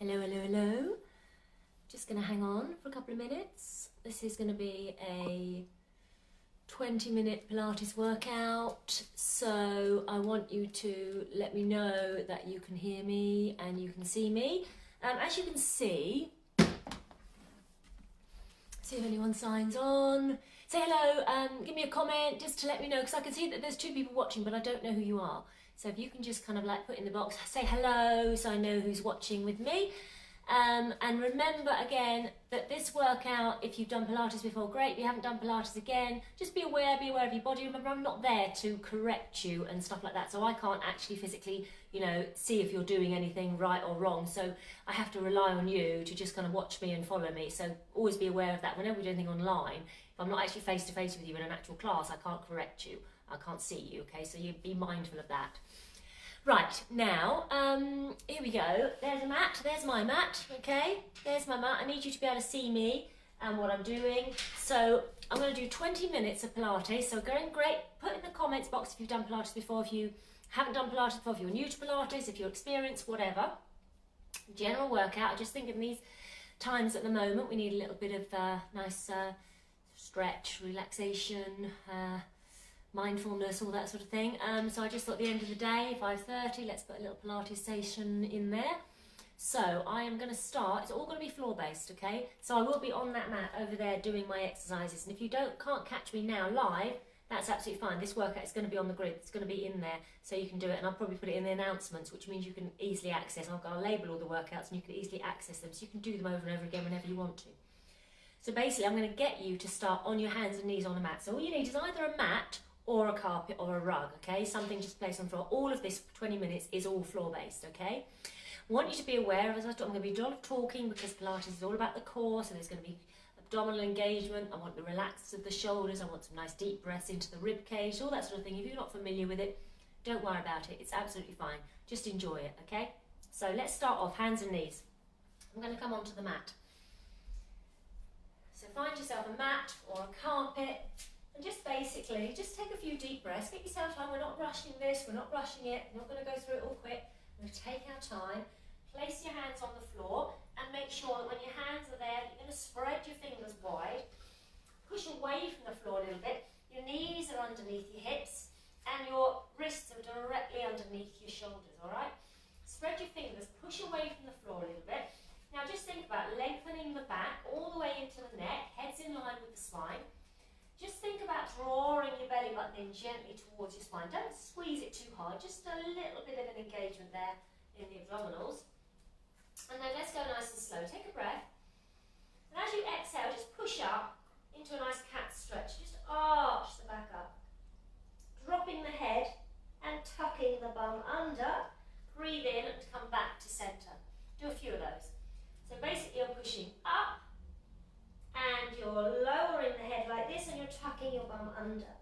Hello, hello, hello. Just going to hang on for a couple of minutes. This is going to be a 20-minute Pilates workout, so I want you to let me know that you can hear me and you can see me. As you can see if anyone signs on. Say hello, give me a comment just to let me know, because I can see that there's 2 people watching, but I don't know who you are. So if you can just kind of like put in the box, say hello, so I know who's watching with me. And remember again that this workout, if you've done Pilates before, great. If you haven't done Pilates again, just be aware of your body. Remember, I'm not there to correct you and stuff like that, so I can't actually physically, see if you're doing anything right or wrong. So I have to rely on you to just kind of watch me and follow me. So always be aware of that. Whenever we do anything online, if I'm not actually face to face with you in an actual class, I can't correct you. I can't see you, okay? So you be mindful of that. Right, now, here we go. There's a mat, there's my mat, okay? There's my mat. I need you to be able to see me and what I'm doing. So I'm going to do 20 minutes of Pilates. So going great, put in the comments box if you've done Pilates before, if you haven't done Pilates before, if you're new to Pilates, if you're experienced, whatever. General workout. I just think in these times at the moment, we need a little bit of nice stretch, relaxation, mindfulness, all that sort of thing. So I just thought at the end of the day, 5:30, let's put a little Pilates station in there. So I am going to start, it's all going to be floor based, okay? So I will be on that mat over there doing my exercises, and if you can't catch me now live, that's absolutely fine. This workout is going to be on the grid, it's going to be in there, so you can do it, and I'll probably put it in the announcements, which means you can easily access. I'll label all the workouts and you can easily access them, so you can do them over and over again whenever you want to. So basically I'm going to get you to start on your hands and knees on a mat. So all you need is either a mat or a carpet or a rug, okay? Something just placed on the floor. All of this 20 minutes is all floor-based, okay? I want you to be aware of, as I thought, I'm going to be a lot of talking because Pilates is all about the core, so there's going to be abdominal engagement. I want the relax of the shoulders. I want some nice deep breaths into the rib cage, all that sort of thing. If you're not familiar with it, don't worry about it. It's absolutely fine. Just enjoy it, okay? So let's start off, hands and knees. I'm going to come onto the mat. So find yourself a mat or a carpet, and just basically, just take a few deep breaths, get yourself time. We're not rushing this, we're not rushing it, we're not going to go through it all quick. We're going to take our time, place your hands on the floor, and make sure that when your hands are there, you're going to spread your fingers wide, push away from the floor a little bit, your knees are underneath your hips, and your wrists are directly underneath your shoulders, alright? Spread your fingers, push away from the floor a little bit. Now just think about lengthening the back all the way into the neck, head's in line with the spine. Just think about drawing your belly button in gently towards your spine. Don't squeeze it too hard, just a little bit of an engagement there in the abdominals. And then let's go nice and slow. Take a breath. And as you exhale, just push up into a nice cat stretch. Just arch the back up. Dropping the head and tucking the bum under. Breathe in and come back to center. Do a few of those. So basically you're pushing up, and you're lowering the head like this, and you're tucking your bum under.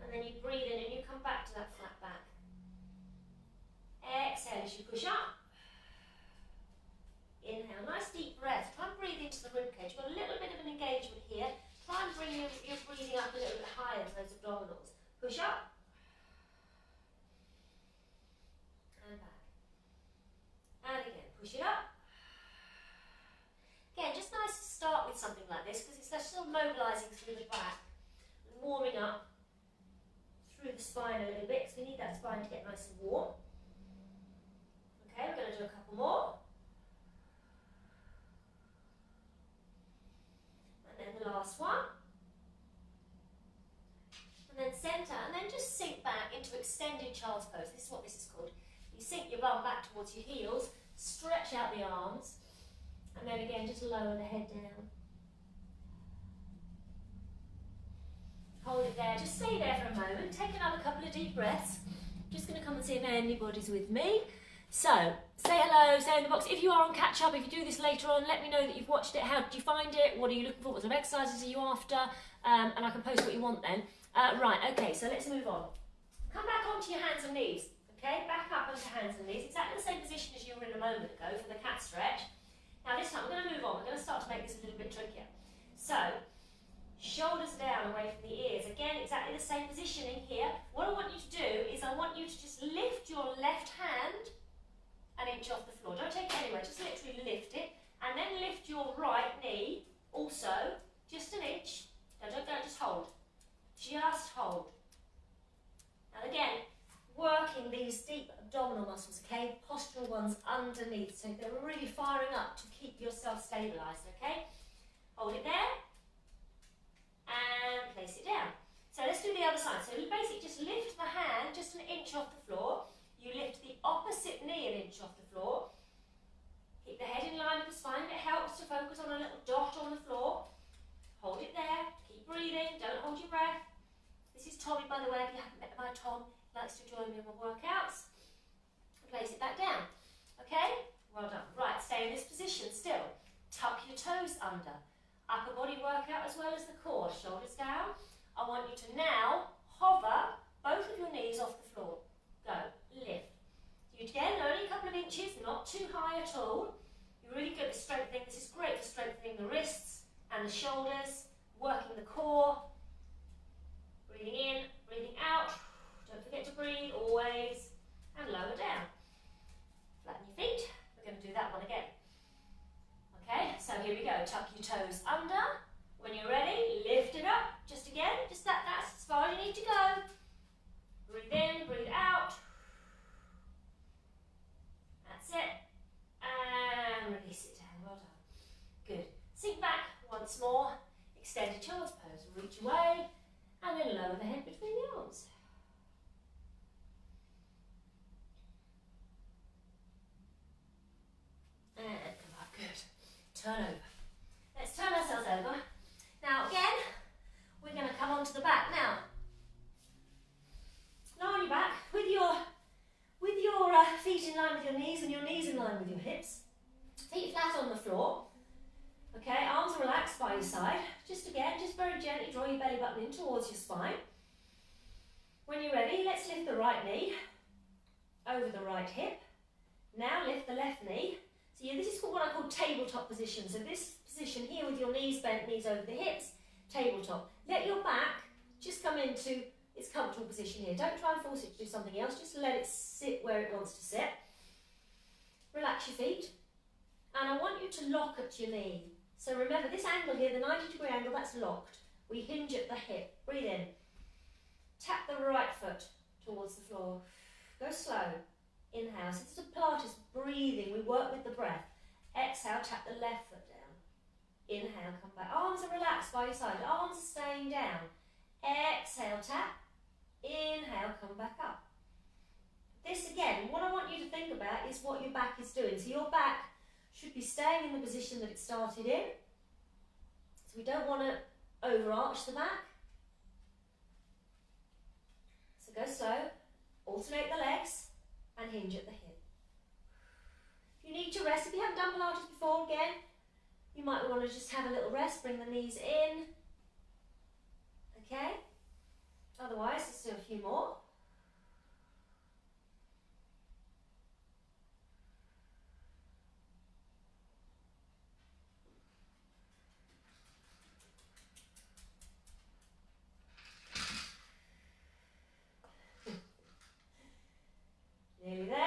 And then you breathe in and you come back to that flat back. Exhale as you push up. Inhale, nice deep breath. Try and breathe into the ribcage. You've got a little bit of an engagement here. Try and bring your breathing up a little bit higher to those abdominals. Push up. And back. And again, push it up. Again, just nice to start with something like this because it's still mobilising through the back and warming up through the spine a little bit because we need that spine to get nice and warm. Okay, we're going to do a couple more. And then the last one. And then centre, and then just sink back into extended child's pose. This is what this is called. You sink your bum back towards your heels, stretch out the arms. And then again, just lower the head down. Hold it there, just stay there for a moment. Take another couple of deep breaths. Just going to come and see if anybody's with me. So, say hello, say in the box. If you are on catch up, if you do this later on, let me know that you've watched it. How did you find it? What are you looking for? What sort of exercises are you after? And I can post what you want then. Right, okay, so let's move on. Come back onto your hands and knees. Okay, back up onto hands and knees. Exactly the same position as you were in a moment ago for the cat stretch. Now this time we're going to move on, we're going to start to make this a little bit trickier. So, shoulders down away from the ears. Again, exactly the same positioning here. What I want you to do is I want you to just lift your left hand an inch off the floor. Don't take it anywhere, just literally again, working these deep abdominal muscles, okay? Postural ones underneath, so they're really firing up to keep yourself stabilised, okay? Hold it there, and place it down. So let's do the other side. So you basically just lift the hand just an inch off the floor. You lift the opposite knee an inch off the floor. Keep the head in line with the spine. It helps to focus on a little dot on the floor. Hold it there. Keep breathing. Don't hold your breath. This is Tommy, by the way. If you haven't met my Tom, he likes to join me in my workouts. Place it back down. Okay? Well done. Right, stay in this position still. Tuck your toes under. Upper body workout as well as the core. Shoulders down. I want you to now hover both of your knees off the floor. Go. Lift. Do it again, only a couple of inches, not too high at all. You're really good at strengthening. This is great for strengthening the wrists and the shoulders, working the core. Breathing in, breathing out. Don't forget to breathe always. And lower down. Flatten your feet. We're going to do that one again. Okay, so here we go. Tuck your toes under. When you're ready, lift it up. Just again, just that's as far as you need to go. Breathe in, breathe out. That's it. And release it down. Well done. Good. Sink back once more. Extended child's pose. Reach away. And then lower the head between the arms. And come up. Good. Turn over. Let's turn ourselves over. Now again, we're going to come onto the back. Now, lie on your back with your feet in line with your knees and your knees in line with your hips. Feet flat on the floor. Okay, arms relaxed by your side. Just again, just very gently draw your belly button in towards your spine. When you're ready, let's lift the right knee over the right hip. Now lift the left knee. So yeah, this is what I call tabletop position. So this position here with your knees bent, knees over the hips, tabletop. Let your back just come into its comfortable position here. Don't try and force it to do something else. Just let it sit where it wants to sit. Relax your feet. And I want you to lock at your knee. So remember this angle here, the 90-degree angle, that's locked. We hinge at the hip. Breathe in. Tap the right foot towards the floor. Go slow. Inhale. So this is a pilates, breathing. We work with the breath. Exhale, tap the left foot down. Inhale, come back. Arms are relaxed by your side. Arms are staying down. Exhale, tap. Inhale, come back up. This again, what I want you to think about is what your back is doing. So your back should be staying in the position that it started in. So we don't want to overarch the back. So go slow. Alternate the legs and hinge at the hip. If you need to rest, if you haven't done Pilates before, again, you might want to just have a little rest, bring the knees in. Okay? Otherwise, let's do a few more. Nearly there.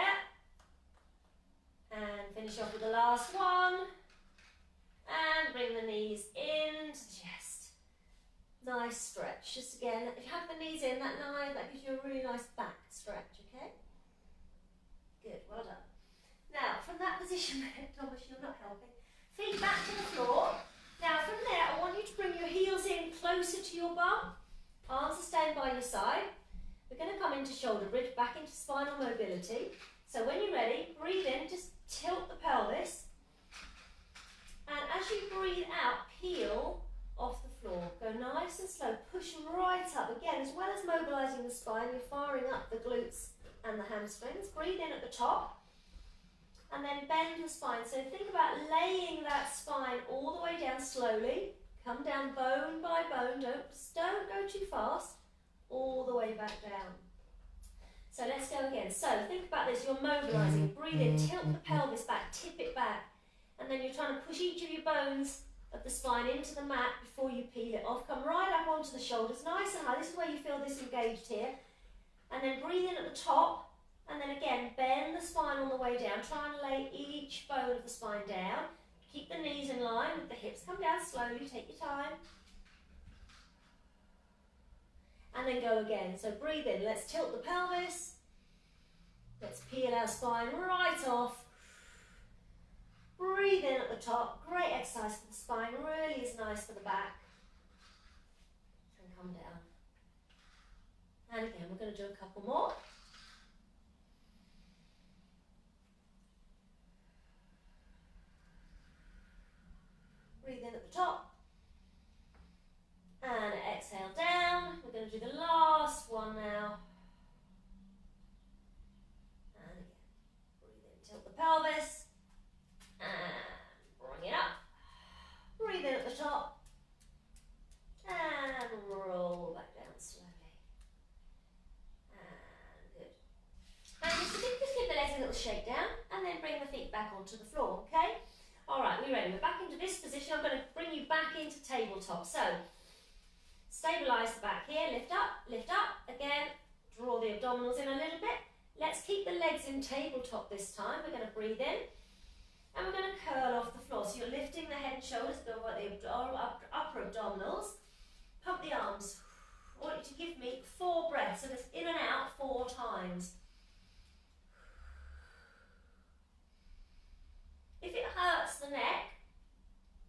And finish off with the last one. And bring the knees in to the chest. Nice stretch. Just again, if you have the knees in, that gives you a really nice back stretch, okay? Good, well done. Now, from that position there, Thomas, you're not helping. Feet back to the floor. Now, from there, I want you to bring your heels in closer to your bum. Arms are staying by your side. We're going to come into shoulder bridge, back into spinal mobility. So when you're ready, breathe in, just tilt the pelvis. And as you breathe out, peel off the floor. Go nice and slow, push right up. Again, as well as mobilising the spine, you're firing up the glutes and the hamstrings. Breathe in at the top. And then bend your spine. So think about laying that spine all the way down slowly. Come down bone by bone. Don't go too fast. All the way back down. So let's go again. So think about this. You're mobilising. Breathe in. Tilt the pelvis back. Tip it back. And then you're trying to push each of your bones of the spine into the mat before you peel it off. Come right up onto the shoulders. Nice and high. This is where you feel disengaged here. And then breathe in at the top. And then again, bend the spine on the way down. Try and lay each bone of the spine down. Keep the knees in line with the hips. Come down slowly, take your time. and then go again. So breathe in, let's tilt the pelvis, let's peel our spine right off. Breathe in at the top, great exercise for the spine, really is nice for the back. And come down. And again, we're going to do a couple more. Breathe in at the top. And exhale down. We're going to do the last one now. And again, breathe in, tilt the pelvis. And bring it up. Breathe in at the top. And roll back down slowly. And good. And just give the legs a little shake down. And then bring the feet back onto the floor, okay? Alright, we're ready. We're back into this position. I'm going to bring you back into tabletop. So, stabilise the back here, lift up, again, draw the abdominals in a little bit. Let's keep the legs in tabletop this time. We're going to breathe in, and we're going to curl off the floor. So you're lifting the head and shoulders, the upper abdominals, pump the arms. I want you to give me 4 breaths, so it's in and out 4 times. If it hurts the neck,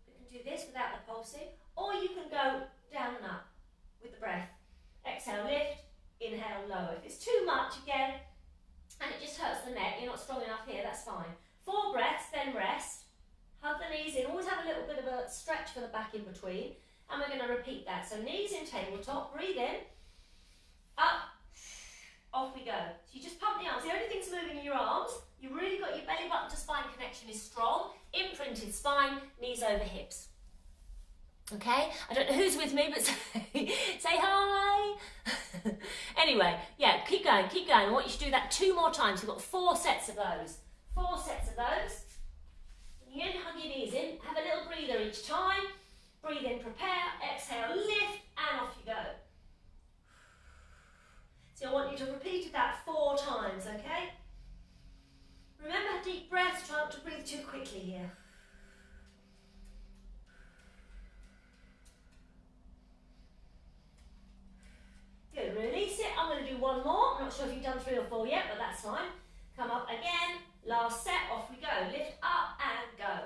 you can do this without the pulsing, or you can go down and up with the breath. Exhale, lift, inhale, lower. If it's too much again, and it just hurts the neck, you're not strong enough here, that's fine. 4 breaths, then rest. Hug the knees in, always have a little bit of a stretch for the back in between, and we're going to repeat that. So knees in tabletop, breathe in, up, off we go. So you just pump the arms. The only thing's moving in your arms, you've really got your belly button to spine connection is strong, imprinted spine, knees over hips. Okay, I don't know who's with me, but say hi. Anyway, yeah, keep going. I want you to do that 2 more times. We've got 4 sets of those. 4 sets of those. And you hug your knees in, have a little breather each time. Breathe in, prepare, exhale, lift, and off you go. So I want you to repeat that 4 times, okay? Remember, deep breaths, try not to breathe too quickly here. Good, release it. I'm going to do 1 more. I'm not sure if you've done 3 or 4 yet, but that's fine. Come up again. Last set, off we go. Lift up and go.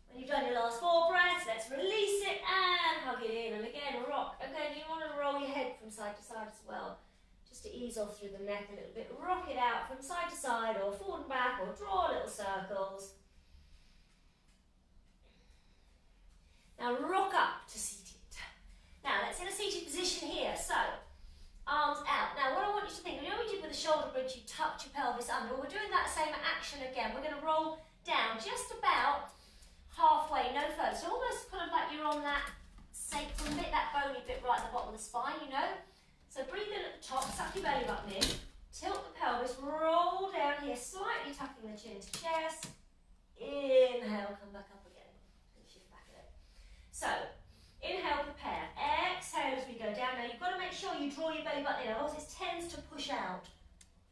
When you've done your last 4 breaths, let's release it and hug it in. And again, rock. Again, you want to roll your head from side to side as well. Just to ease off through the neck a little bit. Rock it out from side to side or forward and back or draw little circles. Now rock up to seated. Now let's in a seated position here. So, arms out. Now what I want you to think, you know we did with the shoulder bridge, you tucked your pelvis under. Well, we're doing that same action again. We're going to roll down just about halfway, no further. So almost kind of like you're on that sacrum bit, that bony bit right at the bottom of the spine, you know. So breathe in at the top, suck your belly button in, tilt the pelvis, roll down here, slightly tucking the chin to chest. Inhale, come back up again. Shift back a bit. So, inhale, prepare. Exhale as we go down. Now you've got to make sure you draw your belly button in, otherwise it tends to push out.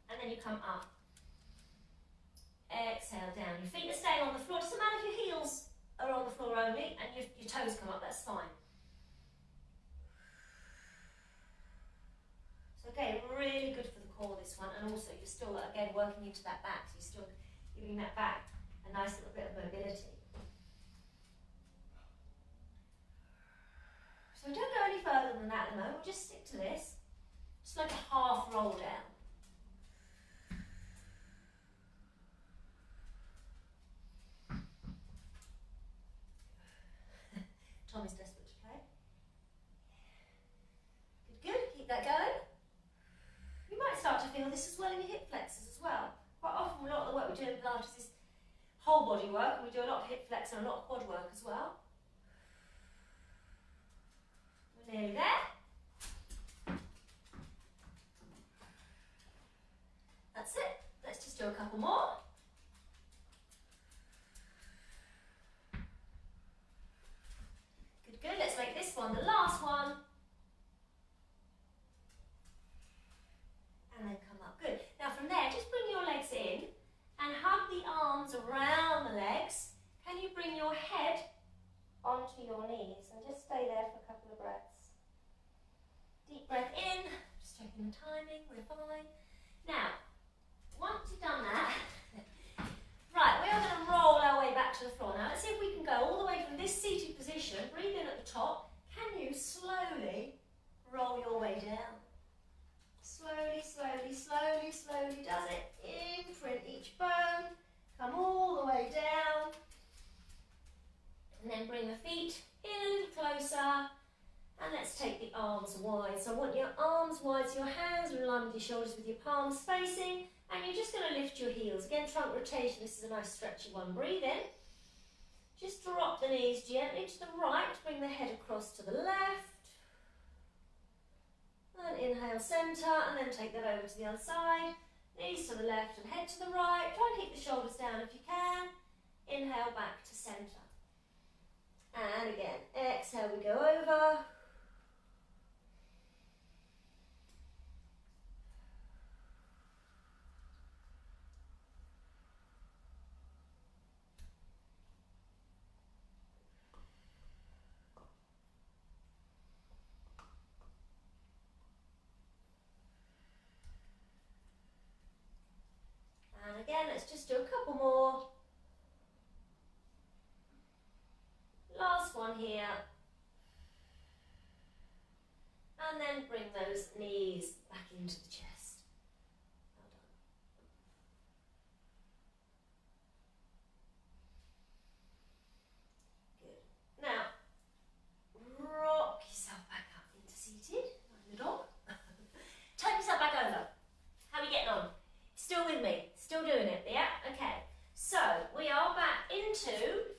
And then you come up. Exhale down. Your feet are staying on the floor. Doesn't matter if your heels are on the floor only and your toes come up, that's fine. Okay, really good for the core, this one, and also you're still, again, working into that back, so you're still giving that back a nice little bit of mobility. So don't go any further than that at the moment, we'll just stick to this. Just like a half roll down. Tommy's desperate to play. Good, keep that going. You might start to feel this as well in your hip flexors as well. Quite often a lot of the work we do in Pilates is whole body work, and we do a lot of hip flex and a lot of quad work as well. We're nearly there. That's it. Let's just do a couple more. Good, let's make this one the last one. So I want your arms wide, so your hands are in line with your shoulders with your palms facing, and you're just going to lift your heels. Again, trunk rotation, this is a nice stretchy one. Breathe in. Just drop the knees gently to the right, bring the head across to the left. And inhale, centre, and then take that over to the other side. Knees to the left and head to the right. Try and keep the shoulders down if you can. Inhale, back to centre. And again, exhale, we go over. And again, let's just do a couple more. Last one here. And then bring those knees back into the chest. Well done. Good. Now, rock yourself back up into seated, like the dog. Turn yourself back over. How are we getting on? Still with me? Still doing it, yeah? Okay. So, we are back into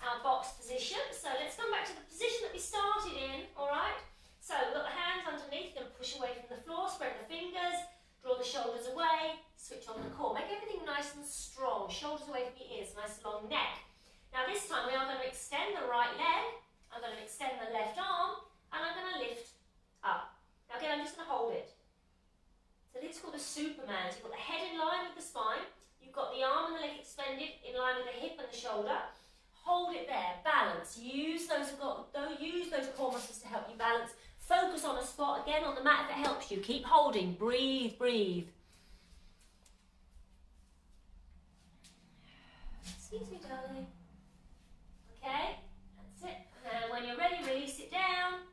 our box position. So, let's come back to the position that we started in, alright? So, we've got the hands underneath, going to push away from the floor, spread the fingers, draw the shoulders away, switch on the core. Make everything nice and strong. Shoulders away from your ears, nice long neck. Now, this time we are going to extend the right leg, I'm going to extend the left arm, and I'm going to lift up. Now, again, I'm just going to hold it. So this is called a Superman. So you've got the head in line with the spine, you've got the arm and the leg extended in line with the hip and the shoulder. Hold it there, balance. Use those core muscles to help you balance. Focus on a spot, again on the mat if it helps you. Keep holding, breathe, breathe. Excuse me, darling. Okay, that's it. And when you're ready, release it down.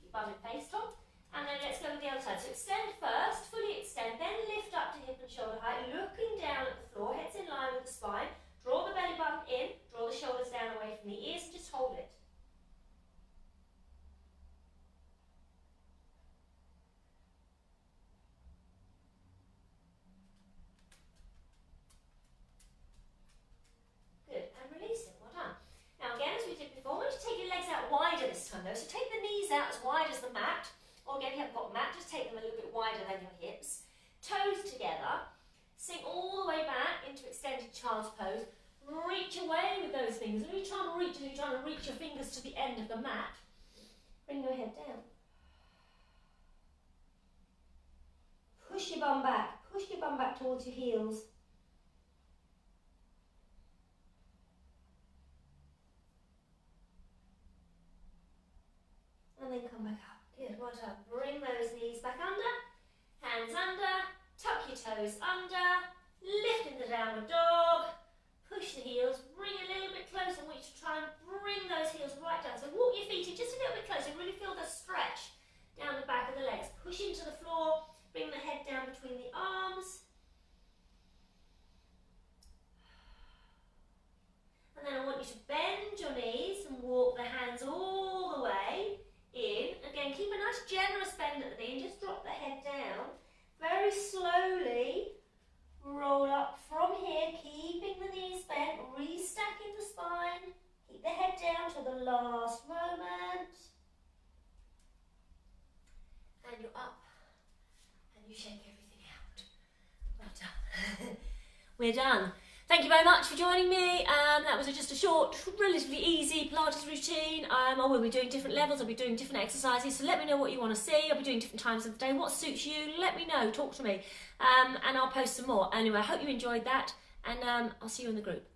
Your bum and face top. And then let's go with the other side. So extend first, fully extend, then lift up to hip and shoulder height, looking down at the floor, head's in line with the spine. Draw the belly button in, draw the shoulders down away from the ears, and just hold it. Good, and release it, well done. Now again, as we did before, I want you to take your legs out wider this time though. So take the knees out as wide as the mat. Or again, if you haven't got a mat, just take them a little bit wider than your hips. Toes together. Sink all the way back into extended child's pose. Reach away with those fingers. When you're trying to reach your fingers to the end of the mat. Bring your head down. Push your bum back. Push your bum back towards your heels. And then come back up. Good, well done. Bring those knees back under, hands under, tuck your toes under, lift into downward dog, push the heels, bring a little bit closer. I want you to try and bring those heels right down. So walk your feet in just a little bit closer, really feel the stretch down the back of the legs. Push into the floor, bring the head down between the arms. And then I want you to bend your knees and walk the hands all the way in. Again, keep a nice generous bend at the knee and just drop the head down. Very slowly roll up from here, keeping the knees bent, restacking the spine. Keep the head down to the last moment. And you're up. And you shake everything out. Well done. We're done. Thank you very much for joining me. That was just a short, relatively easy Pilates routine. I will be doing different levels, I'll be doing different exercises, so let me know what you want to see. I'll be doing different times of the day. What suits you, let me know, talk to me, and I'll post some more. Anyway, I hope you enjoyed that, and I'll see you in the group.